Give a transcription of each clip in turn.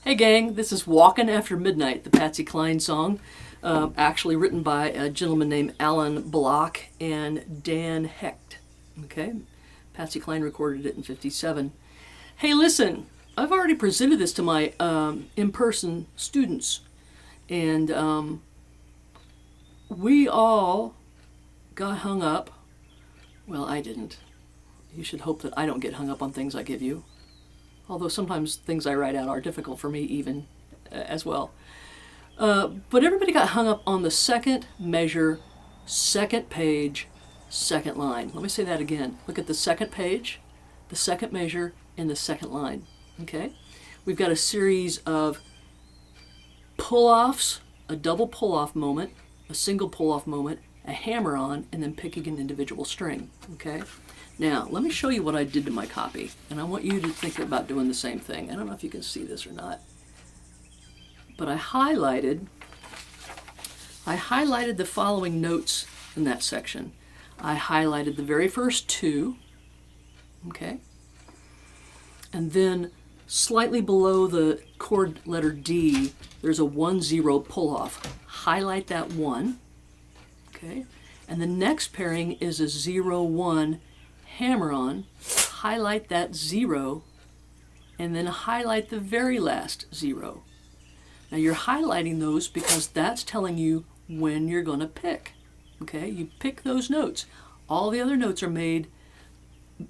Hey gang, this is Walkin' After Midnight, the Patsy Cline song, actually written by a gentleman named Alan Block and Dan Hecht. Okay, Patsy Cline recorded it in '57. Hey, listen, I've already presented this to my in-person students, and we all got hung up. Well, I didn't. You should hope that I don't get hung up on things I give you. Although sometimes things I write out are difficult for me even as well. But everybody got hung up on the second measure, second page, second line. Let me say that again. Look at the second page, the second measure, and the second line. Okay? We've got a series of pull-offs, a double pull-off moment, a single pull-off moment, a hammer-on, and then picking an individual string. Okay? Now, let me show you what I did to my copy, and I want you to think about doing the same thing. I don't know if you can see this or not, but I highlighted the following notes in that section. I highlighted the very first two, okay, and then slightly below the chord letter D, there's a 1-0 pull-off. Highlight that 1, okay, and the next pairing is a 0-1 hammer-on, highlight that 0, and then highlight the very last 0. Now you're highlighting those because that's telling you when you're going to pick. Okay, you pick those notes. All the other notes are made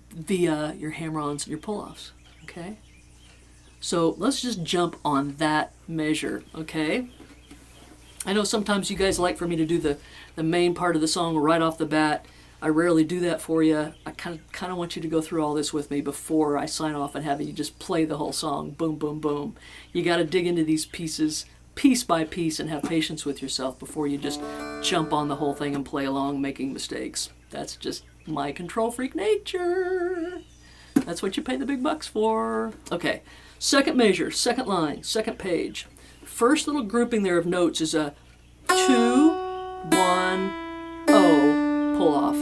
via your hammer-ons and your pull-offs. Okay, so let's just jump on that measure. Okay, I know sometimes you guys like for me to do the main part of the song right off the bat. I rarely do that for you. I kind of want you to go through all this with me before I sign off and have you just play the whole song. Boom, boom, boom. You got to dig into these pieces piece by piece and have patience with yourself before you just jump on the whole thing and play along making mistakes. That's just my control freak nature. That's what you pay the big bucks for. Okay, second measure, second line, second page. First little grouping there of notes is a 2-1-0 pull off.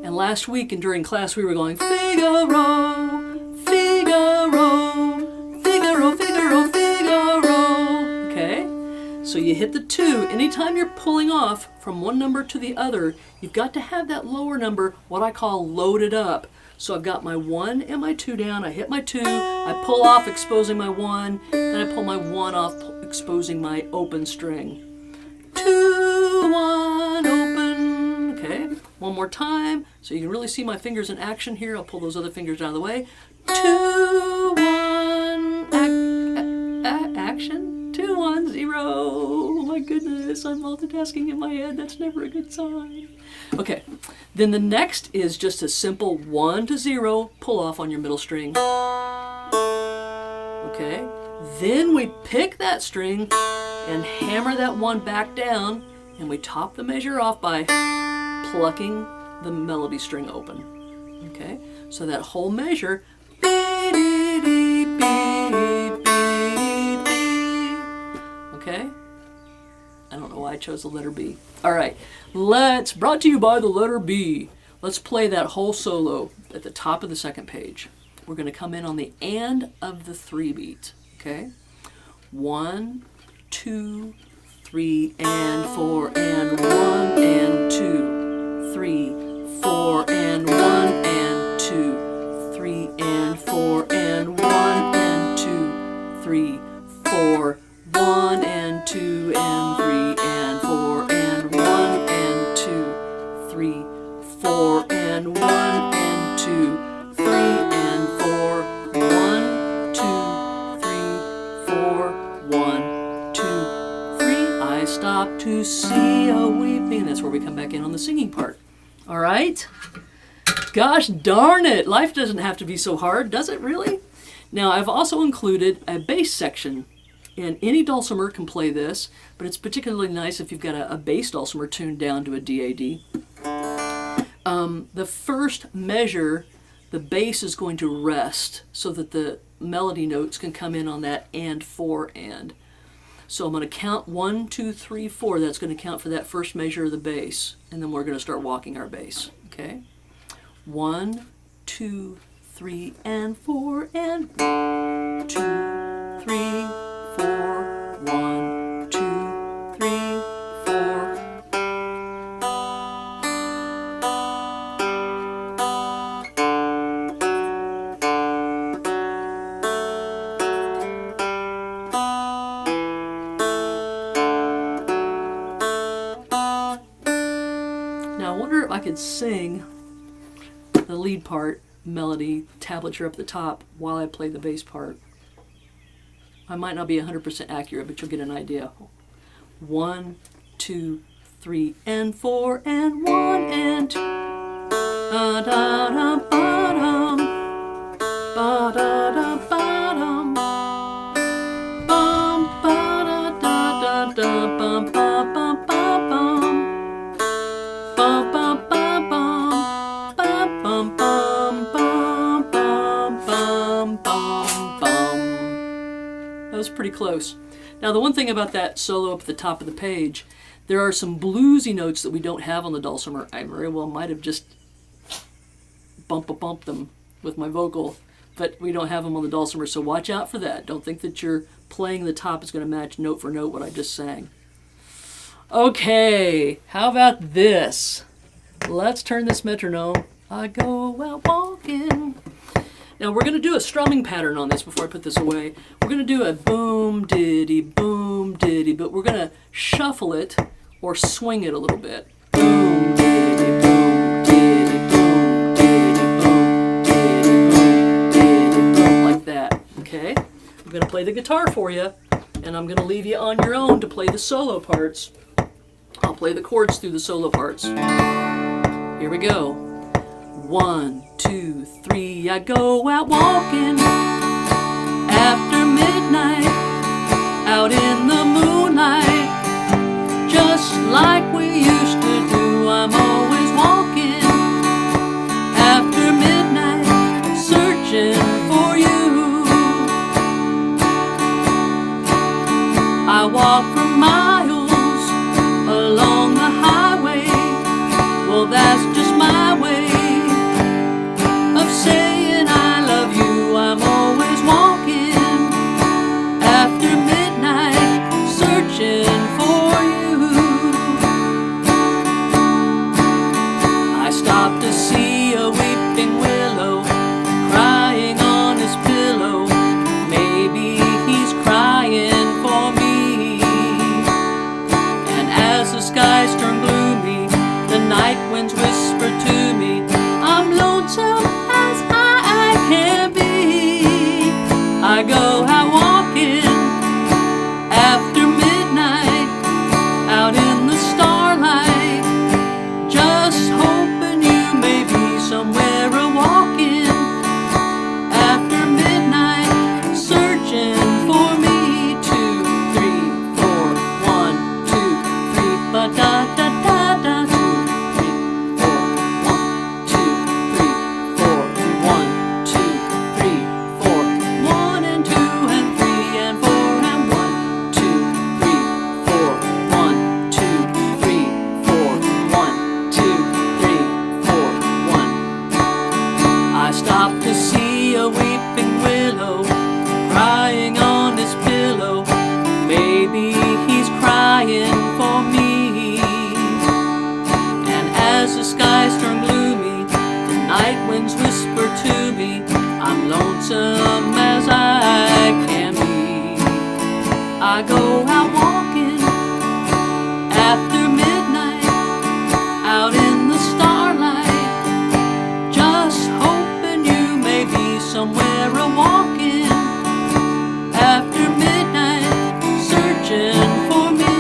And last week and during class we were going Figaro, Figaro, Figaro, Figaro, Figaro. Okay? So you hit the 2. Anytime you're pulling off from one number to the other, you've got to have that lower number, what I call loaded up. So I've got my 1 and my 2 down. I hit my 2, I pull off exposing my 1, then I pull my 1 off exposing my open string. 2, 1, open. Okay, one more time so you can really see my fingers in action here. I'll pull those other fingers out of the way. 2, 1, action. 2, 1, 0. Oh my goodness, I'm multitasking in my head. That's never a good sign. Okay, then the next is just a simple 1-0 pull off on your middle string. Okay, then we pick that string and hammer that 1 back down, and we top the measure off by plucking the melody string open. Okay, so that whole measure. Okay, I don't know why I chose the letter B. All right, brought to you by the letter B. Let's play that whole solo at the top of the second page. We're going to come in on the and of the 3 beat. Okay, 1, 2, 3 and 4 and 1 and 2, 3, 4 and 1 and 2, 3 and 4 and 1 and 2, 3, 4, 1 and 2 and 3 and 4 and 1 and 2, 3, 4 and 1 and 2, 3 and 4, 1, 2, 3, 4, 1, 2, 3. I stop to see a weeping. That's where we come back in on the singing part. All right? Gosh darn it. Life doesn't have to be so hard, does it really? Now, I've also included a bass section. And any dulcimer can play this, but it's particularly nice if you've got a bass dulcimer tuned down to a DAD. The first measure, the bass is going to rest so that the melody notes can come in on that and 4 and. So I'm going to count 1, 2, 3, 4. That's going to count for that first measure of the bass. And then we're going to start walking our bass. Okay? 1, 2, 3, and 4, and 2, 3, could sing the lead part, melody, tablature up the top while I play the bass part. I might not be 100% accurate, but you'll get an idea. 1, 2, 3, and 4, and 1 and 2. Ba da da ba dum, ba da da ba dum, bum ba da da da da bum ba bum ba bum, bum bum ba bum, ba bum bum bum bum bum bum bum. That was pretty close. Now the one thing about that solo up at the top of the page, there are some bluesy notes that we don't have on the dulcimer. I very well might have just bumped them with my vocal, but we don't have them on the dulcimer, so watch out for that. Don't think that you're playing the top is going to match note for note what I just sang. Okay, how about this? Let's turn this metronome. I go out walking. Now we're going to do a strumming pattern on this before I put this away. We're going to do a boom diddy, but we're going to shuffle it or swing it a little bit. Boom diddy, boom diddy, boom diddy, boom diddy, boom diddy, boom, like that. Okay? I'm going to play the guitar for you, and I'm going to leave you on your own to play the solo parts. I'll play the chords through the solo parts. Here we go. 1, 2, 3, I go out walking after midnight, out in the moonlight, just like we used to do. I'm always walking after midnight, searching for you. I walk for miles along the highway, well that's just my way of saying I love you. I'm always walking after midnight, searching for you. I stop to see a weeping willow crying on his pillow. Maybe he's crying for me. And as the skies turn gloomy, the night winds whisper to me, I'm lonesome as I can be. I go out walking after midnight, out in the starlight, just hoping you may be somewhere a-walking after midnight, searching for me. 2, 3, 4, 1, 2, 3, ba-da-da-da-da. 2, 3, 4, 1, 2, 3, 4, 1, 2, 3, 4, 1 and 2 and 3 and 4 and 1, 2, 3, 4, 1, 2, 3, 4, 1, 2, 3, 4, 1. I stop to see a weeping willow crying on his pillow. Maybe he's crying for me. And as the skies turn gloomy, the night winds whisper to me, I'm lonesome as I can be. I go out walking after midnight, out in the starlight, just hoping you may be somewhere a-walking after midnight, searching for me.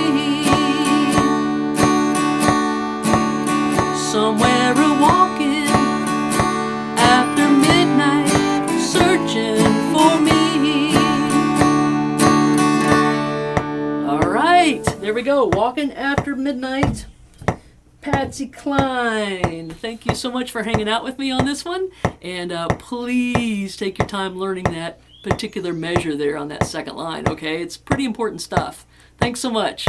Somewhere a-walking after midnight, searching for me. All right, there we go. Walking after midnight. Patsy Cline. Thank you so much for hanging out with me on this one. And please take your time learning that particular measure there on that second line, okay? It's pretty important stuff. Thanks so much.